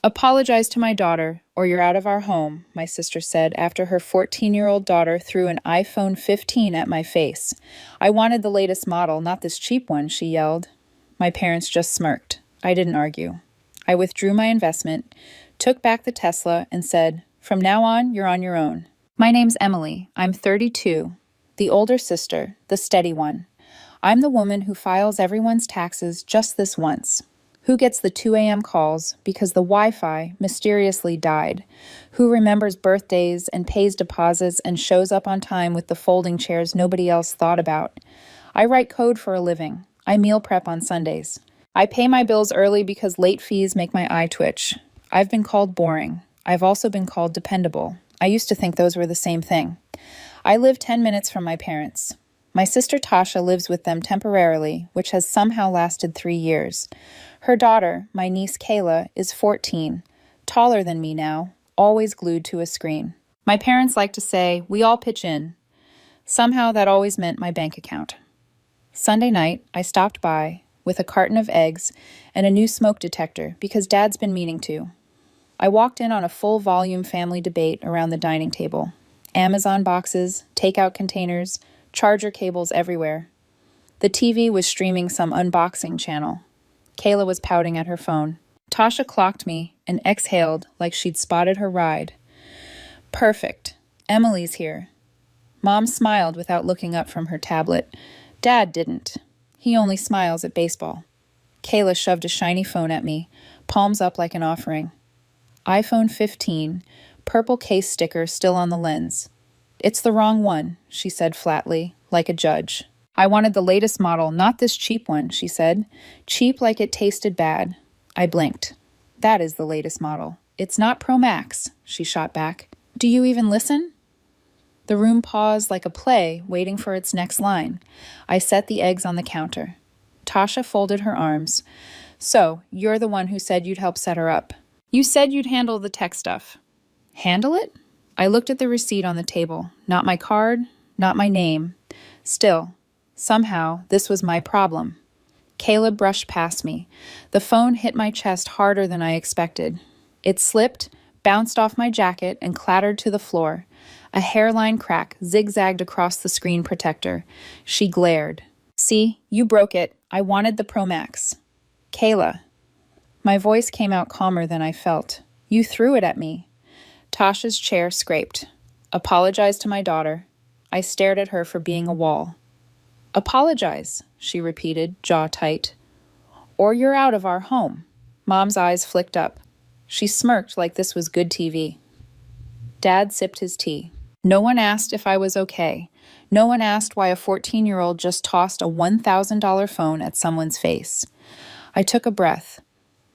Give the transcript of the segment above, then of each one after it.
Apologize to my daughter, or you're out of our home, my sister said after her 14-year-old daughter threw an iPhone 15 at my face. I wanted the latest model, not this cheap one, she yelled. My parents just smirked. I didn't argue. I withdrew my investment, took back the Tesla, and said, "From now on, you're on your own." My name's Emily. I'm 32. The older sister, the steady one. I'm the woman who files everyone's taxes just this once. Who gets the 2 a.m. calls because the Wi-Fi mysteriously died? Who remembers birthdays and pays deposits and shows up on time with the folding chairs nobody else thought about? I write code for a living. I meal prep on Sundays. I pay my bills early because late fees make my eye twitch. I've been called boring. I've also been called dependable. I used to think those were the same thing. I live 10 minutes from my parents. My sister Tasha lives with them temporarily, which has somehow lasted 3 years. Her daughter, my niece Kayla, is 14, taller than me now, always glued to a screen. My parents like to say, we all pitch in. Somehow that always meant my bank account. Sunday night, I stopped by with a carton of eggs and a new smoke detector because Dad's been meaning to. I walked in on a full-volume family debate around the dining table. Amazon boxes, takeout containers, charger cables everywhere. The TV was streaming some unboxing channel. Kayla was pouting at her phone. Tasha clocked me and exhaled like she'd spotted her ride. Perfect. Emily's here. Mom smiled without looking up from her tablet. Dad didn't. He only smiles at baseball. Kayla shoved a shiny phone at me, palms up like an offering. iPhone 15, purple case sticker still on the lens. It's the wrong one, she said flatly, like a judge. I wanted the latest model, not this cheap one, she said. Cheap like it tasted bad. I blinked. That is the latest model. It's not Pro Max, she shot back. Do you even listen? The room paused like a play, waiting for its next line. I set the eggs on the counter. Tasha folded her arms. So, you're the one who said you'd help set her up. You said you'd handle the tech stuff. Handle it? I looked at the receipt on the table. Not my card, not my name. Still, somehow, this was my problem. Kayla brushed past me. The phone hit my chest harder than I expected. It slipped, bounced off my jacket, and clattered to the floor. A hairline crack zigzagged across the screen protector. She glared. See, you broke it. I wanted the Pro Max. Kayla. My voice came out calmer than I felt. You threw it at me. Tasha's chair scraped. Apologize to my daughter. I stared at her for being a wall. Apologize, she repeated, jaw tight. Or you're out of our home. Mom's eyes flicked up. She smirked like this was good TV. Dad sipped his tea. No one asked if I was okay. No one asked why a 14-year-old just tossed a $1,000 phone at someone's face. I took a breath.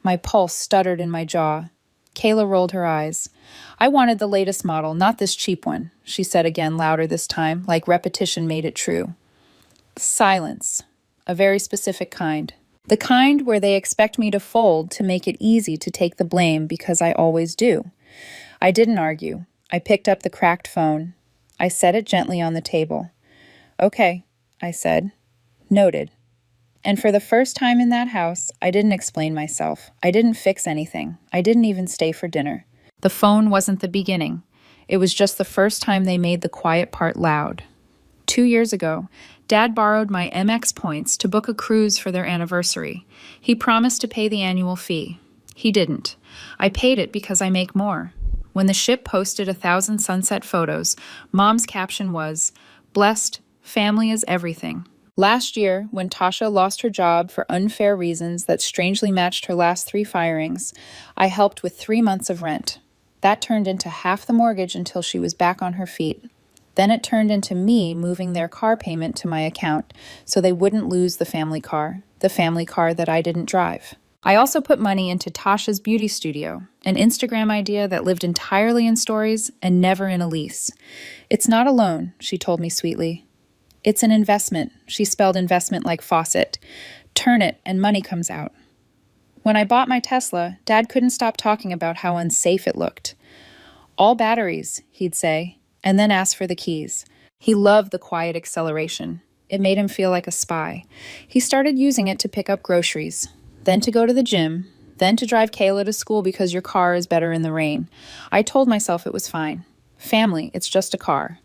My pulse stuttered in my jaw. Kayla rolled her eyes. I wanted the latest model, not this cheap one, she said again, louder this time, like repetition made it true. Silence. A very specific kind. The kind where they expect me to fold to make it easy to take the blame because I always do. I didn't argue. I picked up the cracked phone. I set it gently on the table. Okay, I said. Noted. And for the first time in that house, I didn't explain myself. I didn't fix anything. I didn't even stay for dinner. The phone wasn't the beginning. It was just the first time they made the quiet part loud. 2 years ago, Dad borrowed my MX points to book a cruise for their anniversary. He promised to pay the annual fee. He didn't. I paid it because I make more. When the ship posted 1,000 sunset photos, Mom's caption was, "Blessed, family is everything." Last year, when Tasha lost her job for unfair reasons that strangely matched her last 3 firings, I helped with 3 months of rent. That turned into half the mortgage until she was back on her feet. Then it turned into me moving their car payment to my account so they wouldn't lose the family car that I didn't drive. I also put money into Tasha's beauty studio, an Instagram idea that lived entirely in stories and never in a lease. It's not a loan, she told me sweetly. It's an investment. She spelled investment like faucet. Turn it and money comes out. When I bought my Tesla, Dad couldn't stop talking about how unsafe it looked. All batteries, he'd say, and then ask for the keys. He loved the quiet acceleration. It made him feel like a spy. He started using it to pick up groceries, then to go to the gym, Then to drive Kayla to school because your car is better in the rain. I told myself it was fine. Family, it's just a car.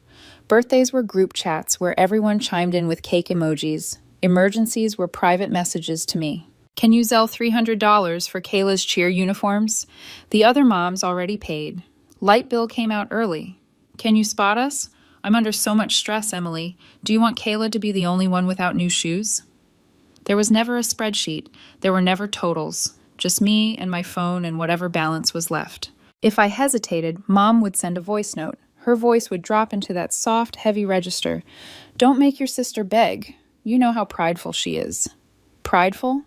Birthdays were group chats where everyone chimed in with cake emojis. Emergencies were private messages to me. Can you Zelle $300 for Kayla's cheer uniforms? The other moms already paid. Light bill came out early. Can you spot us? I'm under so much stress, Emily. Do you want Kayla to be the only one without new shoes? There was never a spreadsheet. There were never totals. Just me and my phone and whatever balance was left. If I hesitated, Mom would send a voice note. Her voice would drop into that soft, heavy register. Don't make your sister beg. You know how prideful she is. Prideful?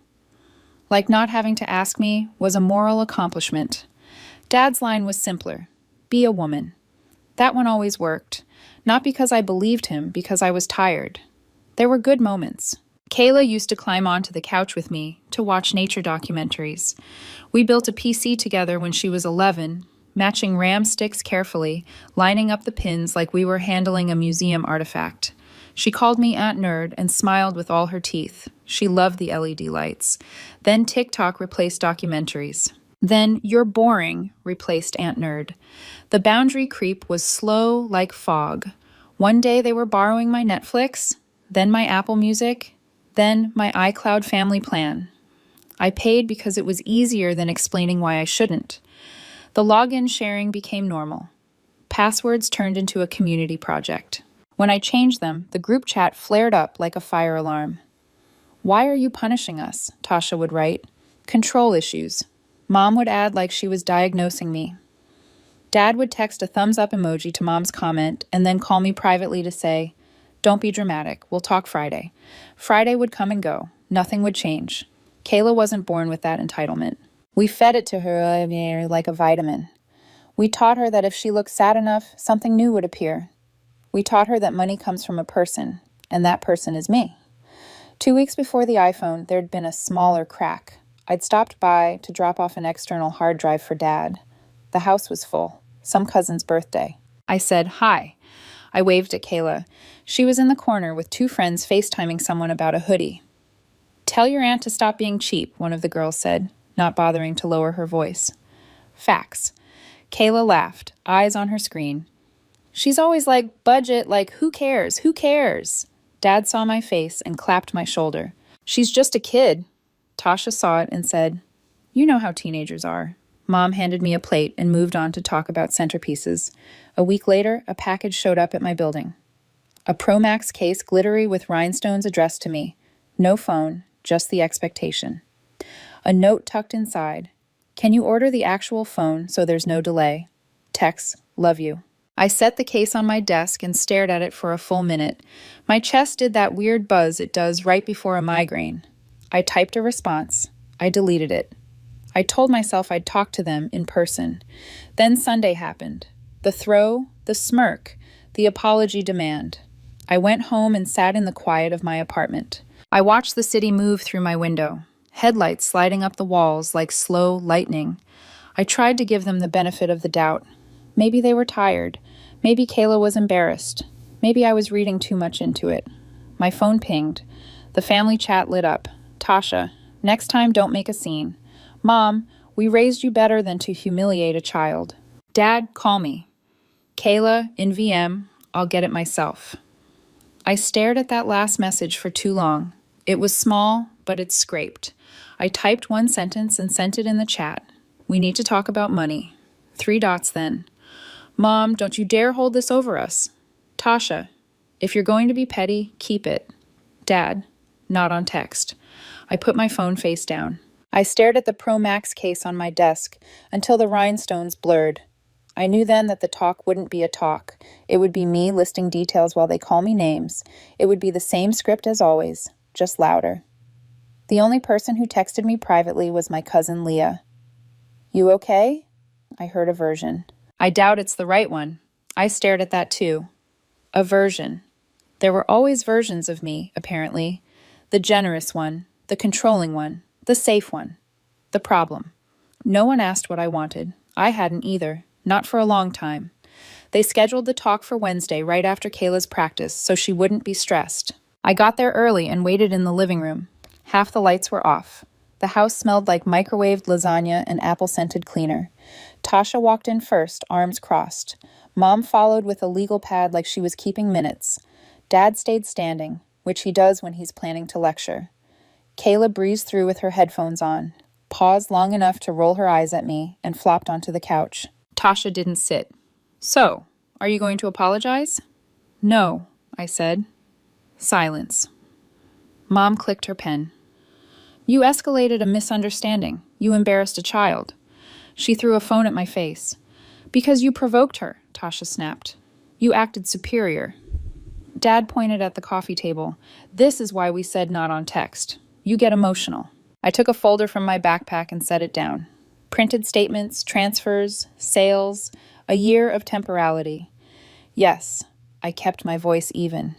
Like not having to ask me was a moral accomplishment. Dad's line was simpler. Be a woman. That one always worked. Not because I believed him, because I was tired. There were good moments. Kayla used to climb onto the couch with me to watch nature documentaries. We built a PC together when she was 11, matching RAM sticks carefully, lining up the pins like we were handling a museum artifact. She called me Aunt Nerd and smiled with all her teeth. She loved the LED lights. Then TikTok replaced documentaries. Then You're Boring replaced Aunt Nerd. The boundary creep was slow like fog. One day they were borrowing my Netflix, then my Apple Music, then my iCloud family plan. I paid because it was easier than explaining why I shouldn't. The login sharing became normal. Passwords turned into a community project. When I changed them, the group chat flared up like a fire alarm. Why are you punishing us? Tasha would write. Control issues. Mom would add like she was diagnosing me. Dad would text a thumbs up emoji to Mom's comment and then call me privately to say, don't be dramatic, we'll talk Friday. Friday would come and go. Nothing would change. Kayla wasn't born with that entitlement. We fed it to her like a vitamin. We taught her that if she looked sad enough, something new would appear. We taught her that money comes from a person, and that person is me. 2 weeks before the iPhone, there'd been a smaller crack. I'd stopped by to drop off an external hard drive for Dad. The house was full. Some cousin's birthday. I said, hi. I waved at Kayla. She was in the corner with 2 friends FaceTiming someone about a hoodie. Tell your aunt to stop being cheap, one of the girls said, not bothering to lower her voice. Facts. Kayla laughed, eyes on her screen. She's always like, budget, like, who cares? Who cares? Dad saw my face and clapped my shoulder. She's just a kid. Tasha saw it and said, you know how teenagers are. Mom handed me a plate and moved on to talk about centerpieces. A week later, a package showed up at my building. A Pro Max case glittery with rhinestones addressed to me. No phone, just the expectation. A note tucked inside. Can you order the actual phone so there's no delay? Tex, love you. I set the case on my desk and stared at it for a full minute. My chest did that weird buzz it does right before a migraine. I typed a response. I deleted it. I told myself I'd talk to them in person. Then Sunday happened. The throw, the smirk, the apology demand. I went home and sat in the quiet of my apartment. I watched the city move through my window, headlights sliding up the walls like slow lightning. I tried to give them the benefit of the doubt. Maybe they were tired. Maybe Kayla was embarrassed. Maybe I was reading too much into it. My phone pinged. The family chat lit up. Tasha, next time don't make a scene. Mom, we raised you better than to humiliate a child. Dad, call me. Kayla, in VM, I'll get it myself. I stared at that last message for too long. It was small, but it scraped. I typed one sentence and sent it in the chat. We need to talk about money. 3 dots then. Mom, don't you dare hold this over us. Tasha, if you're going to be petty, keep it. Dad, not on text. I put my phone face down. I stared at the Pro Max case on my desk until the rhinestones blurred. I knew then that the talk wouldn't be a talk. It would be me listing details while they call me names. It would be the same script as always, just louder. The only person who texted me privately was my cousin Leah. You okay? I heard a version. I doubt it's the right one. I stared at that too. A version. There were always versions of me, apparently. The generous one, the controlling one, the safe one. The problem. No one asked what I wanted. I hadn't either. Not for a long time. They scheduled the talk for Wednesday right after Kayla's practice so she wouldn't be stressed. I got there early and waited in the living room. Half the lights were off. The The house smelled like microwaved lasagna and apple-scented cleaner. Tasha walked in first, arms crossed. Mom followed with a legal pad like she was keeping minutes. Dad stayed standing, which he does when he's planning to lecture. Kayla breezed through with her headphones on, paused long enough to roll her eyes at me, and flopped onto the couch. Tasha didn't sit. "So, are you going to apologize?" "No," I said. Silence. Mom clicked her pen. "You escalated a misunderstanding. You embarrassed a child." She threw a phone at my face. "Because you provoked her," Tasha snapped. "You acted superior." Dad pointed at the coffee table. "This is why we said not on text. You get emotional." I took a folder from my backpack and set it down. Printed statements, transfers, sales, a year of temporality. Yes, I kept my voice even.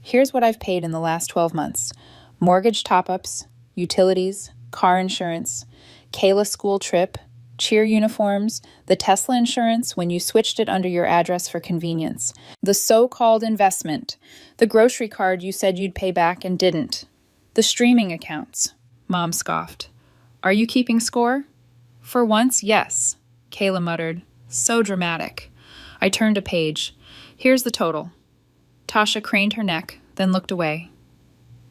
Here's what I've paid in the last 12 months. Mortgage top-ups, utilities, car insurance, Kayla school trip, cheer uniforms, the Tesla insurance when you switched it under your address for convenience, the so-called investment, the grocery card you said you'd pay back and didn't, the streaming accounts. Mom scoffed. "Are you keeping score?" "For once, yes," Kayla muttered. "So dramatic." I turned a page. "Here's the total." Tasha craned her neck, then looked away.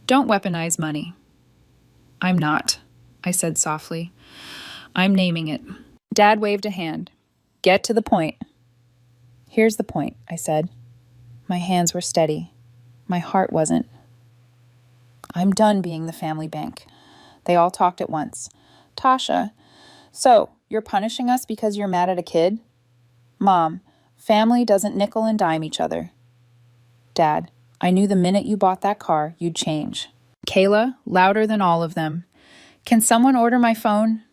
"Don't weaponize money." "I'm not," I said softly. "I'm naming it." Dad waved a hand. "Get to the point." "Here's the point," I said. My hands were steady. My heart wasn't. "I'm done being the family bank." They all talked at once. "Tasha, so you're punishing us because you're mad at a kid?" "Mom, family doesn't nickel and dime each other." "Dad, I knew the minute you bought that car, you'd change." Kayla, louder than all of them. "Can someone order my phone?"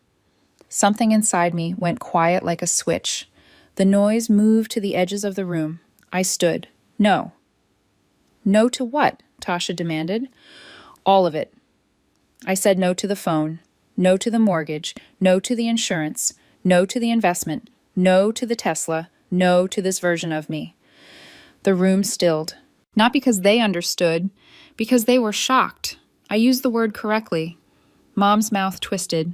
Something inside me went quiet like a switch. The noise moved to the edges of the room. I stood. "No." "No to what?" Tasha demanded. "All of it." I said no to the phone, no to the mortgage, no to the insurance, no to the investment, no to the Tesla, no to this version of me. The room stilled. Not because they understood, because they were shocked. I used the word correctly. Mom's mouth twisted.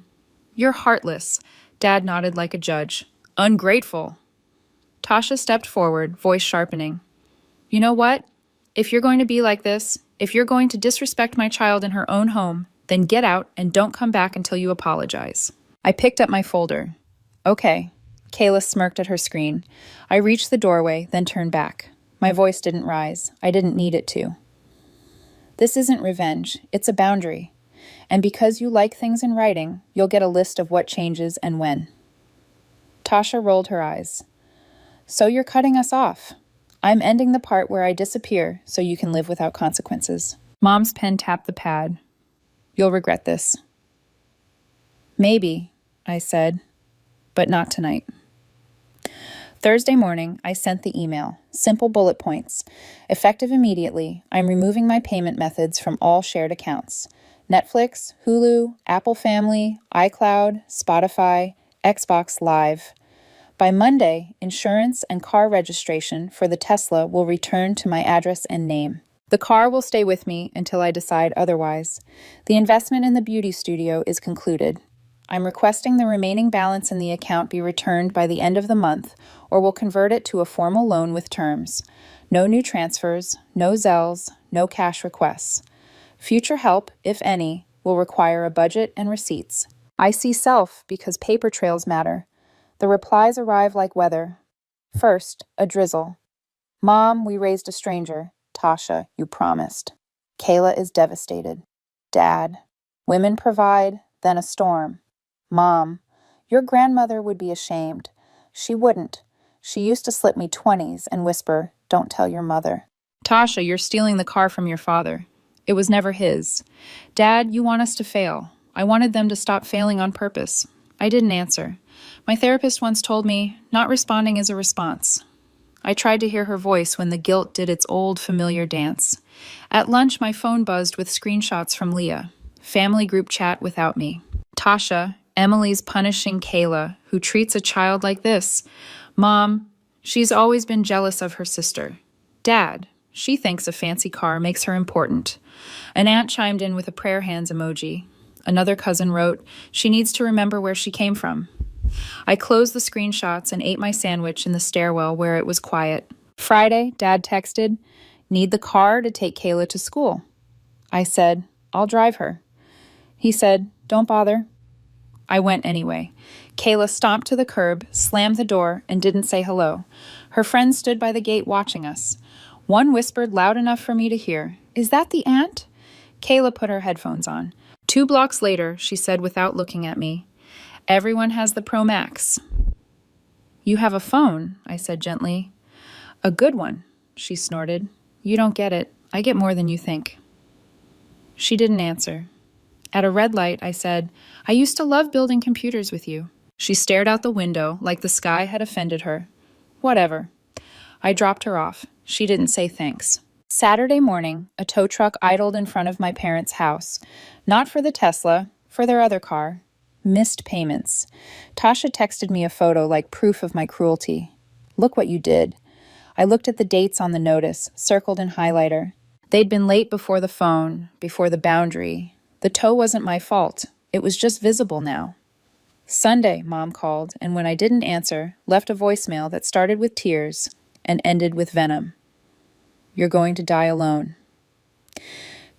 "You're heartless." Dad nodded like a judge. "Ungrateful." Tasha stepped forward, voice sharpening. "You know what? If you're going to be like this, if you're going to disrespect my child in her own home, then get out and don't come back until you apologize." I picked up my folder. "Okay." Kayla smirked at her screen. I reached the doorway, then turned back. My voice didn't rise. I didn't need it to. "This isn't revenge. It's a boundary. And because you like things in writing, you'll get a list of what changes and when." Tasha rolled her eyes. "So you're cutting us off. I'm ending the part where I disappear so you can live without consequences." Mom's pen tapped the pad. "You'll regret this." "Maybe," I said, "but not tonight." Thursday morning, I sent the email. Simple bullet points. Effective immediately, I'm removing my payment methods from all shared accounts. Netflix, Hulu, Apple Family, iCloud, Spotify, Xbox Live. By Monday, insurance and car registration for the Tesla will return to my address and name. The car will stay with me until I decide otherwise. The investment in the beauty studio is concluded. I'm requesting the remaining balance in the account be returned by the end of the month, or will convert it to a formal loan with terms. No new transfers, no Zells, no cash requests. Future help, if any, will require a budget and receipts. I see self because paper trails matter. The replies arrive like weather. First, a drizzle. "Mom, we raised a stranger." "Tasha, you promised." Kayla is devastated. Dad, "Women provide, then a storm." Mom, "Your grandmother would be ashamed." "She wouldn't. She used to slip me 20s and whisper, 'Don't tell your mother.'" Tasha, you're stealing the car from your father. It was never his. Dad, you want us to fail. I wanted them to stop failing on purpose. I didn't answer. My therapist once told me, not responding is a response. I tried to hear her voice when the guilt did its old familiar dance. At lunch, my phone buzzed with screenshots from Leah. Family group chat without me. "Tasha, Emily's punishing Kayla, who treats a child like this. Mom, she's always been jealous of her sister. Dad, she thinks a fancy car makes her important." An aunt chimed in with a prayer hands emoji. Another cousin wrote, "She needs to remember where she came from." I closed the screenshots and ate my sandwich in the stairwell where it was quiet. Friday, Dad texted, "Need the car to take Kayla to school." I said, "I'll drive her." He said, "Don't bother." I went anyway. Kayla stomped to the curb, slammed the door, and didn't say hello. Her friends stood by the gate watching us. One whispered loud enough for me to hear, "Is that the aunt?" Kayla put her headphones on. 2 blocks later, she said without looking at me, "Everyone has the Pro Max." "You have a phone," I said gently. "A good one," she snorted. "You don't get it. I get more than you think." She didn't answer. At a red light, I said, "I used to love building computers with you." She stared out the window like the sky had offended her. Whatever. I dropped her off. She didn't say thanks. Saturday morning, a tow truck idled in front of my parents' house. Not for the Tesla, for their other car. Missed payments. Tasha texted me a photo like proof of my cruelty. "Look what you did." I looked at the dates on the notice, circled in highlighter. They'd been late before the phone, before the boundary. The tow wasn't my fault. It was just visible now. Sunday, Mom called, and when I didn't answer, left a voicemail that started with tears and ended with venom. "You're going to die alone."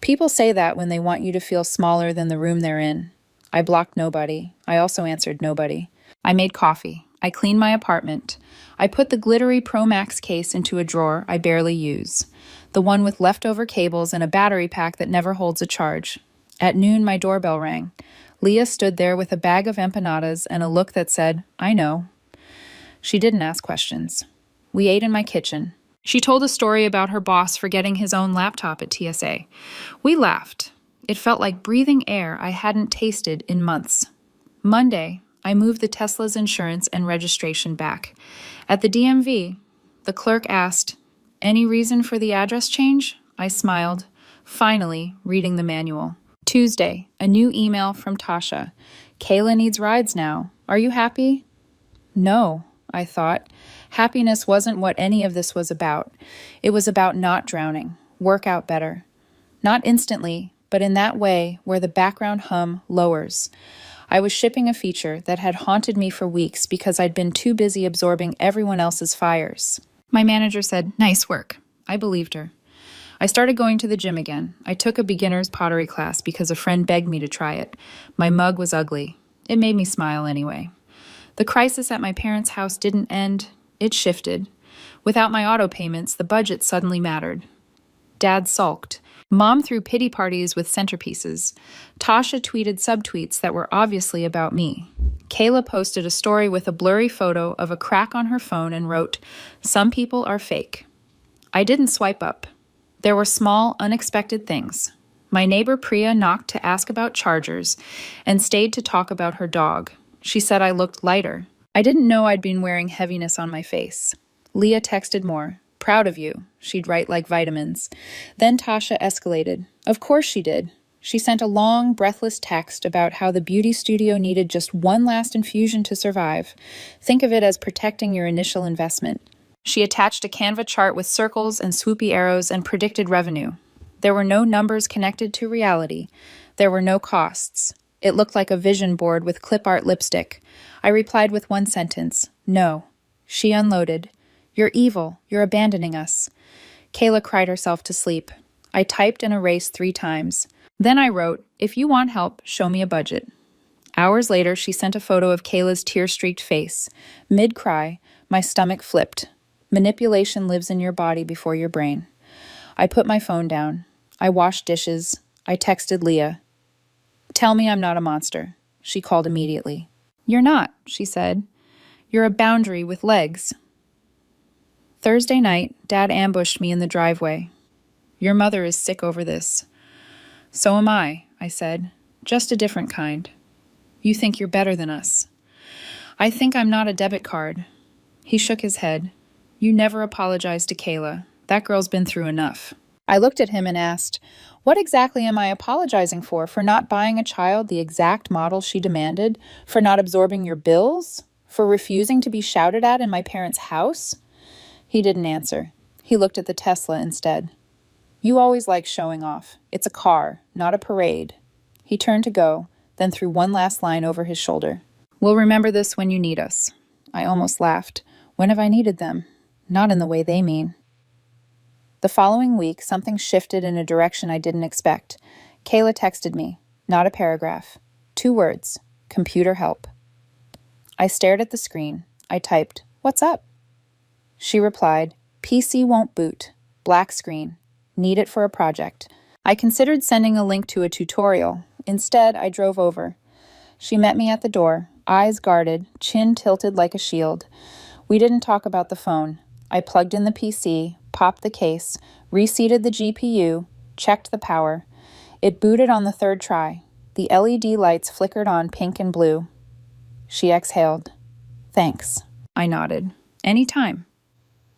People say that when they want you to feel smaller than the room they're in. I blocked nobody. I also answered nobody. I made coffee. I cleaned my apartment. I put the glittery Pro Max case into a drawer I barely use. The one with leftover cables and a battery pack that never holds a charge. At noon, my doorbell rang. Leah stood there with a bag of empanadas and a look that said, "I know." She didn't ask questions. We ate in my kitchen. She told a story about her boss forgetting his own laptop at TSA. We laughed. It felt like breathing air I hadn't tasted in months. Monday, I moved the Tesla's insurance and registration back. At the DMV, the clerk asked, "Any reason for the address change?" I smiled, finally reading the manual. Tuesday, a new email from Tasha. "Kayla needs rides now. Are you happy?" No, I thought. Happiness wasn't what any of this was about. It was about not drowning, work out better. Not instantly, but in that way where the background hum lowers. I was shipping a feature that had haunted me for weeks because I'd been too busy absorbing everyone else's fires. My manager said, "Nice work." I believed her. I started going to the gym again. I took a beginner's pottery class because a friend begged me to try it. My mug was ugly. It made me smile anyway. The crisis at my parents' house didn't end. It shifted. Without my auto payments, the budget suddenly mattered. Dad sulked. Mom threw pity parties with centerpieces. Tasha tweeted subtweets that were obviously about me. Kayla posted a story with a blurry photo of a crack on her phone and wrote, "Some people are fake." I didn't swipe up. There were small, unexpected things. My neighbor Priya knocked to ask about chargers and stayed to talk about her dog. She said I looked lighter. I didn't know I'd been wearing heaviness on my face. Leah texted more. "Proud of you." She'd write like vitamins. Then Tasha escalated. Of course she did. She sent a long, breathless text about how the beauty studio needed just one last infusion to survive. Think of it as protecting your initial investment. She attached a Canva chart with circles and swoopy arrows and predicted revenue. There were no numbers connected to reality. There were no costs. It looked like a vision board with clip art lipstick. I replied with one sentence, "No." She unloaded. "You're evil. You're abandoning us." Kayla cried herself to sleep. I typed and erased 3 times. Then I wrote, "If you want help, show me a budget." Hours later, she sent a photo of Kayla's tear-streaked face. Mid-cry, my stomach flipped. Manipulation lives in your body before your brain. I put my phone down. I washed dishes. I texted Leah. "Tell me I'm not a monster." She called immediately. "You're not," she said. "You're a boundary with legs." Thursday night, Dad ambushed me in the driveway. "Your mother is sick over this." "So am I," I said. "Just a different kind." "You think you're better than us." "I think I'm not a debit card." He shook his head. "You never apologized to Kayla. That girl's been through enough." I looked at him and asked, "What exactly am I apologizing for? For not buying a child the exact model she demanded? For not absorbing your bills? For refusing to be shouted at in my parents' house?" He didn't answer. He looked at the Tesla instead. "You always like showing off. It's a car, not a parade." He turned to go. then threw one last line over his shoulder. "We'll remember this when you need us." I almost laughed. When have I needed them? Not in the way they mean. The following week, something shifted in a direction I didn't expect. Kayla texted me, not a paragraph. 2 words, computer help. I stared at the screen. I typed, "What's up?" She replied, "PC won't boot. Black screen. Need it for a project." I considered sending a link to a tutorial. Instead, I drove over. She met me at the door, eyes guarded, chin tilted like a shield. We didn't talk about the phone. I plugged in the PC, popped the case, reseated the GPU, checked the power. It booted on the 3rd try. The LED lights flickered on pink and blue. She exhaled. "Thanks." I nodded. "Anytime."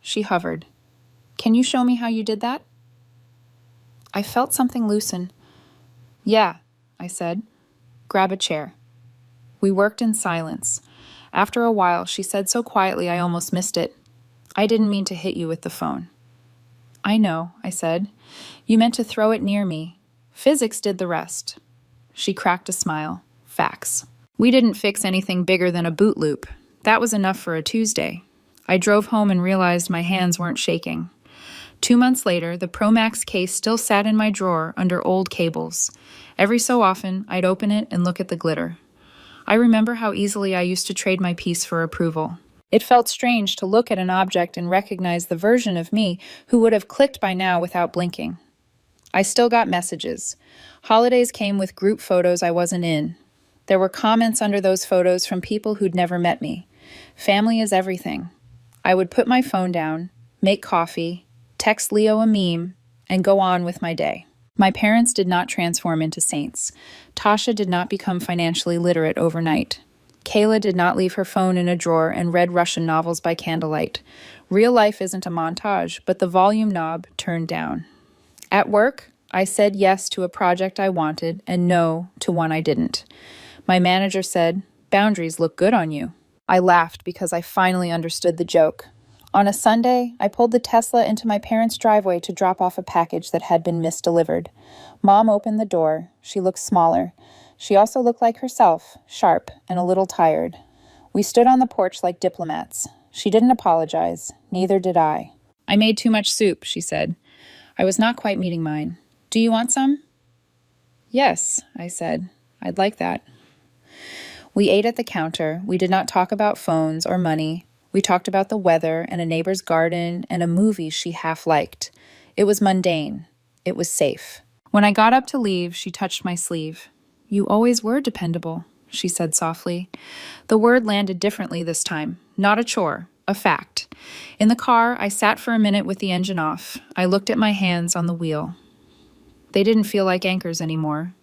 She hovered. "Can you show me how you did that?" I felt something loosen. "Yeah," I said. "Grab a chair." We worked in silence. After a while, she said so quietly I almost missed it, "I didn't mean to hit you with the phone." "I know," I said. "You meant to throw it near me. Physics did the rest." She cracked a smile. "Facts." We didn't fix anything bigger than a boot loop. That was enough for a Tuesday. I drove home and realized my hands weren't shaking. 2 months later, the Pro Max case still sat in my drawer under old cables. Every so often, I'd open it and look at the glitter. I remember how easily I used to trade my piece for approval. It felt strange to look at an object and recognize the version of me who would have clicked by now without blinking. I still got messages. Holidays came with group photos I wasn't in. There were comments under those photos from people who'd never met me. Family is everything. I would put my phone down, make coffee, text Leo a meme, and go on with my day. My parents did not transform into saints. Tasha did not become financially literate overnight. Kayla did not leave her phone in a drawer and read Russian novels by candlelight. Real life isn't a montage, but the volume knob turned down. At work, I said yes to a project I wanted and no to one I didn't. My manager said, "Boundaries look good on you." I laughed because I finally understood the joke. On a Sunday, I pulled the Tesla into my parents' driveway to drop off a package that had been misdelivered. Mom opened the door. She looked smaller. She also looked like herself, sharp and a little tired. We stood on the porch like diplomats. She didn't apologize. Neither did I. "I made too much soup," she said. I was not quite meeting mine. "Do you want some?" "Yes," I said. "I'd like that." We ate at the counter. We did not talk about phones or money. We talked about the weather and a neighbor's garden and a movie she half liked. It was mundane. It was safe. When I got up to leave, she touched my sleeve. "You always were dependable," she said softly. The word landed differently this time. Not a chore, a fact. In the car, I sat for a minute with the engine off. I looked at my hands on the wheel. They didn't feel like anchors anymore.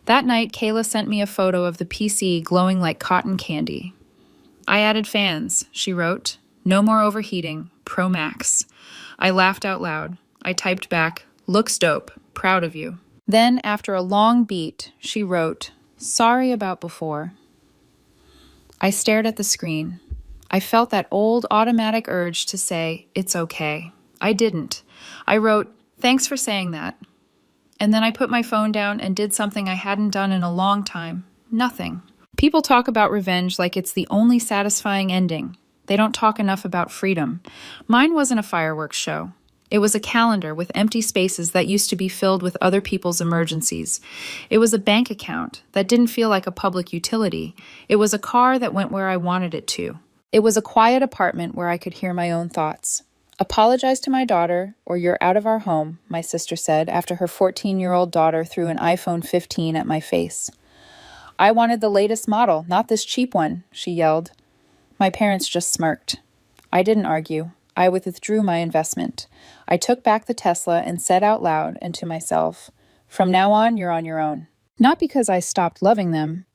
That night, Kayla sent me a photo of the PC glowing like cotton candy. "I added fans," she wrote. "No more overheating. Pro Max." I laughed out loud. I typed back, "Looks dope. Proud of you." Then, after a long beat, she wrote, "Sorry about before." I stared at the screen. I felt that old automatic urge to say, "It's okay." I didn't. I wrote, "Thanks for saying that." And then I put my phone down and did something I hadn't done in a long time. Nothing. People talk about revenge like it's the only satisfying ending. They don't talk enough about freedom. Mine wasn't a fireworks show. It was a calendar with empty spaces that used to be filled with other people's emergencies. It was a bank account that didn't feel like a public utility. It was a car that went where I wanted it to. It was a quiet apartment where I could hear my own thoughts. "Apologize to my daughter, or you're out of our home," my sister said after her 14-year-old daughter threw an iPhone 15 at my face. "I wanted the latest model, not this cheap one," she yelled. My parents just smirked. I didn't argue. I withdrew my investment. I took back the Tesla and said out loud and to myself, "From now on, you're on your own." Not because I stopped loving them,